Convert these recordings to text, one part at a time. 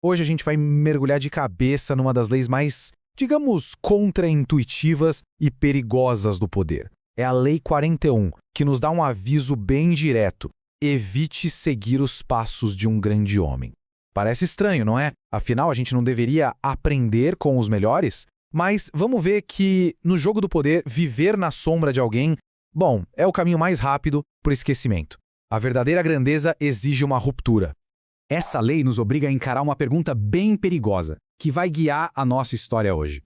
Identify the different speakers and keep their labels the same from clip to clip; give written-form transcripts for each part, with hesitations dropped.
Speaker 1: Hoje a gente vai mergulhar de cabeça numa das leis mais, digamos, contraintuitivas e perigosas do poder. É a Lei 41, que nos dá um aviso bem direto: evite seguir os passos de um grande homem. Parece estranho, não é? Afinal, a gente não deveria aprender com os melhores? Mas vamos ver que, no jogo do poder, viver na sombra de alguém, bom, é o caminho mais rápido para o esquecimento. A verdadeira grandeza exige uma ruptura.
Speaker 2: Essa lei nos obriga a encarar uma pergunta bem perigosa, que vai guiar a nossa história hoje.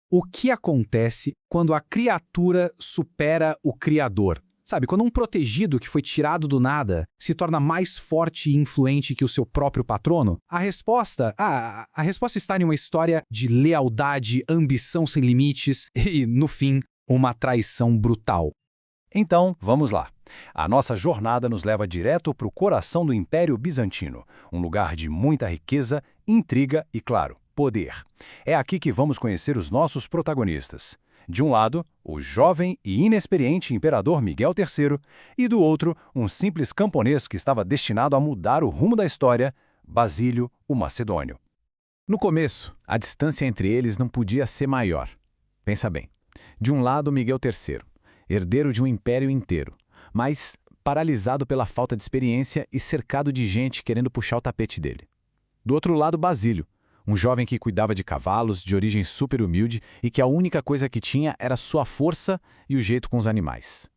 Speaker 2: O que acontece quando a criatura supera o Criador? Sabe, quando um protegido que foi tirado do nada se torna mais forte e influente que o seu próprio patrono? A resposta está em uma história de lealdade, ambição sem limites e, no fim, uma traição brutal.
Speaker 3: Então, vamos lá. A nossa jornada nos leva direto para o coração do Império Bizantino, um lugar de muita riqueza, intriga e, claro, poder. É aqui que vamos conhecer os nossos protagonistas. De um lado, o jovem e inexperiente imperador Miguel III, e do outro, um simples camponês que estava destinado a mudar o rumo da história, Basílio o Macedônio.
Speaker 1: No começo, a distância entre eles não podia ser maior. Pensa bem. De um lado, Miguel III, herdeiro de um império inteiro, mas paralisado pela falta de experiência e cercado de gente querendo puxar o tapete dele. Do outro lado, Basílio, um jovem que cuidava de cavalos, de origem super humilde e que a única coisa que tinha era sua força e o jeito com os animais.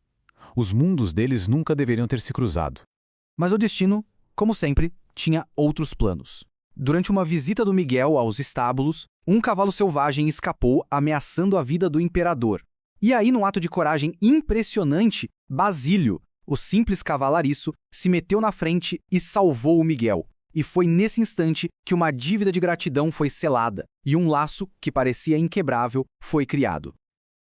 Speaker 1: Os mundos deles nunca deveriam ter se cruzado.
Speaker 4: Mas o destino, como sempre, tinha outros planos. Durante uma visita do Miguel aos estábulos, um cavalo selvagem escapou ameaçando a vida do imperador. E aí, num ato de coragem impressionante, Basílio, o simples cavalariço, se meteu na frente e salvou o Miguel. E foi nesse instante que uma dívida de gratidão foi selada e um laço, que parecia inquebrável, foi criado.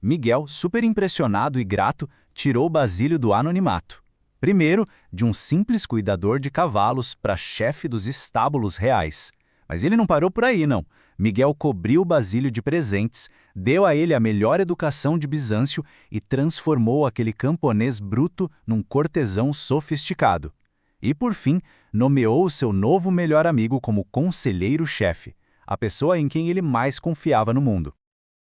Speaker 3: Miguel, super impressionado e grato, tirou Basílio do anonimato. Primeiro, de um simples cuidador de cavalos para chefe dos estábulos reais. Mas ele não parou por aí, não. Miguel cobriu Basílio de presentes, deu a ele a melhor educação de Bizâncio e transformou aquele camponês bruto num cortesão sofisticado. E, por fim, nomeou o seu novo melhor amigo como conselheiro-chefe, a pessoa em quem ele mais confiava no mundo.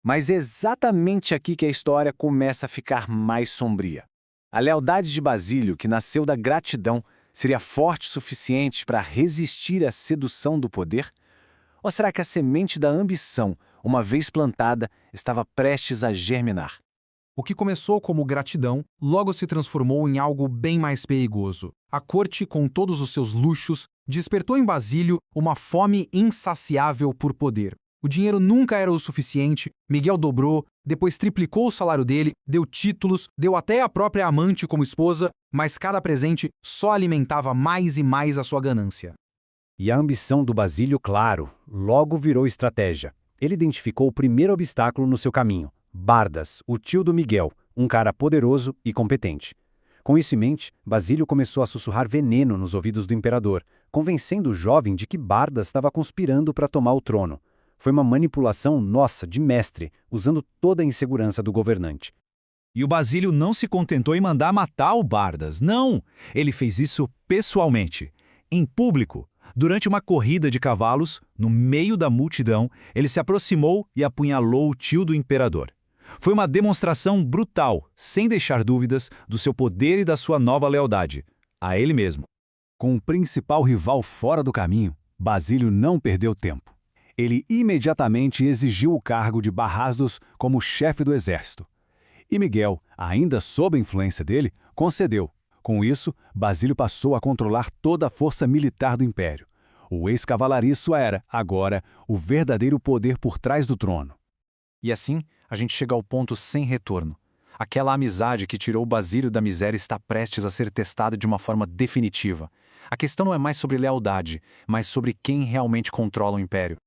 Speaker 2: Mas é exatamente aqui que a história começa a ficar mais sombria. A lealdade de Basílio, que nasceu da gratidão, seria forte o suficiente para resistir à sedução do poder? Ou será que a semente da ambição, uma vez plantada, estava prestes a germinar?
Speaker 4: O que começou como gratidão, logo se transformou em algo bem mais perigoso. A corte, com todos os seus luxos, despertou em Basílio uma fome insaciável por poder. O dinheiro nunca era o suficiente, Miguel dobrou, depois triplicou o salário dele, deu títulos, deu até a própria amante como esposa, mas cada presente só alimentava mais e mais a sua ganância.
Speaker 2: E a ambição do Basílio, claro, logo virou estratégia. Ele identificou o primeiro obstáculo no seu caminho: Bardas, o tio do Miguel, um cara poderoso e competente. Com isso em mente, Basílio começou a sussurrar veneno nos ouvidos do imperador, convencendo o jovem de que Bardas estava conspirando para tomar o trono. Foi uma manipulação nossa, de mestre, usando toda a insegurança do governante.
Speaker 5: E o Basílio não se contentou em mandar matar o Bardas, não! Ele fez isso pessoalmente, em público. Durante uma corrida de cavalos, no meio da multidão, ele se aproximou e apunhalou o tio do imperador. Foi uma demonstração brutal, sem deixar dúvidas, do seu poder e da sua nova lealdade, a ele mesmo.
Speaker 3: Com o principal rival fora do caminho, Basílio não perdeu tempo. Ele imediatamente exigiu o cargo de Barrasdos como chefe do exército. E Miguel, ainda sob a influência dele, concedeu. Com isso, Basílio passou a controlar toda a força militar do império. O ex-cavalariço era, agora, o verdadeiro poder por trás do trono.
Speaker 4: E assim, a gente chega ao ponto sem retorno. Aquela amizade que tirou Basílio da miséria está prestes a ser testada de uma forma definitiva. A questão não é mais sobre lealdade, mas sobre quem realmente controla o império.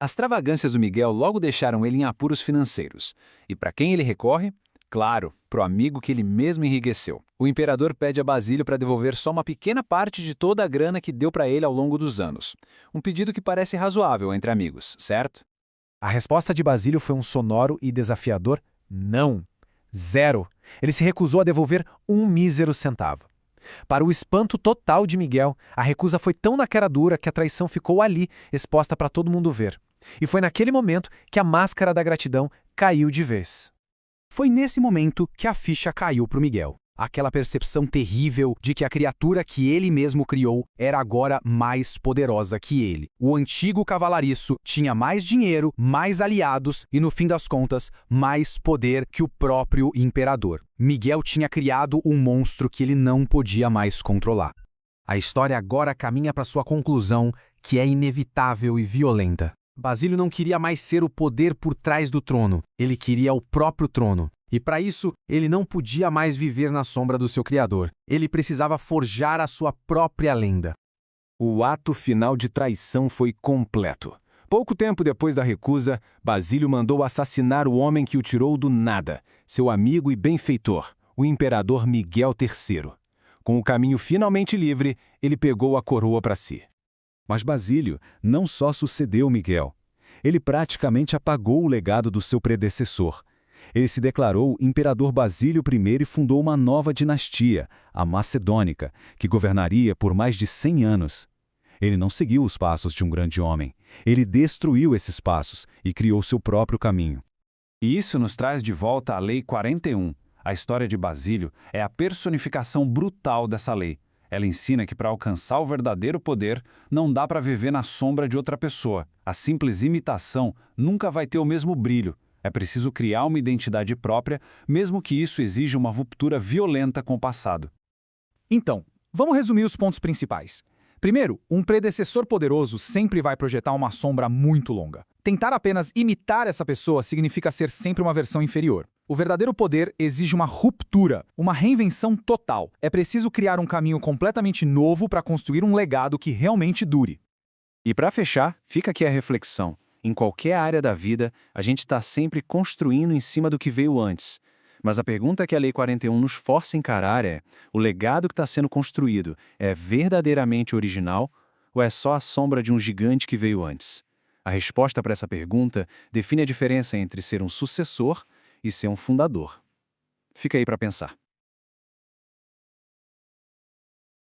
Speaker 4: As extravagâncias do Miguel logo deixaram ele em apuros financeiros. E para quem ele recorre? Claro, pro amigo que ele mesmo enriqueceu. O imperador pede a Basílio para devolver só uma pequena parte de toda a grana que deu para ele ao longo dos anos. Um pedido que parece razoável entre amigos, certo?
Speaker 1: A resposta de Basílio foi um sonoro e desafiador não. Zero. Ele se recusou a devolver um mísero centavo.
Speaker 6: Para o espanto total de Miguel, a recusa foi tão na cara dura que a traição ficou ali, exposta para todo mundo ver. E foi naquele momento que a máscara da gratidão caiu de vez.
Speaker 2: Foi nesse momento que a ficha caiu para o Miguel. Aquela percepção terrível de que a criatura que ele mesmo criou era agora mais poderosa que ele. O antigo cavalariço tinha mais dinheiro, mais aliados e, no fim das contas, mais poder que o próprio imperador. Miguel tinha criado um monstro que ele não podia mais controlar.
Speaker 1: A história agora caminha para sua conclusão, que é inevitável e violenta. Basílio não queria mais ser o poder por trás do trono, ele queria o próprio trono. E para isso, ele não podia mais viver na sombra do seu criador. Ele precisava forjar a sua própria lenda.
Speaker 4: O ato final de traição foi completo. Pouco tempo depois da recusa, Basílio mandou assassinar o homem que o tirou do nada, seu amigo e benfeitor, o imperador Miguel III. Com o caminho finalmente livre, ele pegou a coroa para si.
Speaker 5: Mas Basílio não só sucedeu Miguel. Ele praticamente apagou o legado do seu predecessor. Ele se declarou imperador Basílio I e fundou uma nova dinastia, a Macedônica, que governaria por mais de 100 anos. Ele não seguiu os passos de um grande homem. Ele destruiu esses passos e criou seu próprio caminho.
Speaker 3: E isso nos traz de volta à Lei 41. A história de Basílio é a personificação brutal dessa lei. Ela ensina que para alcançar o verdadeiro poder, não dá para viver na sombra de outra pessoa. A simples imitação nunca vai ter o mesmo brilho. É preciso criar uma identidade própria, mesmo que isso exija uma ruptura violenta com o passado.
Speaker 2: Então, vamos resumir os pontos principais. Primeiro, um predecessor poderoso sempre vai projetar uma sombra muito longa. Tentar apenas imitar essa pessoa significa ser sempre uma versão inferior. O verdadeiro poder exige uma ruptura, uma reinvenção total. É preciso criar um caminho completamente novo para construir um legado que realmente dure.
Speaker 4: E para fechar, fica aqui a reflexão. Em qualquer área da vida, a gente está sempre construindo em cima do que veio antes. Mas a pergunta que a Lei 41 nos força a encarar é: o legado que está sendo construído é verdadeiramente original ou é só a sombra de um gigante que veio antes? A resposta para essa pergunta define a diferença entre ser um sucessor e ser um fundador. Fica aí para pensar.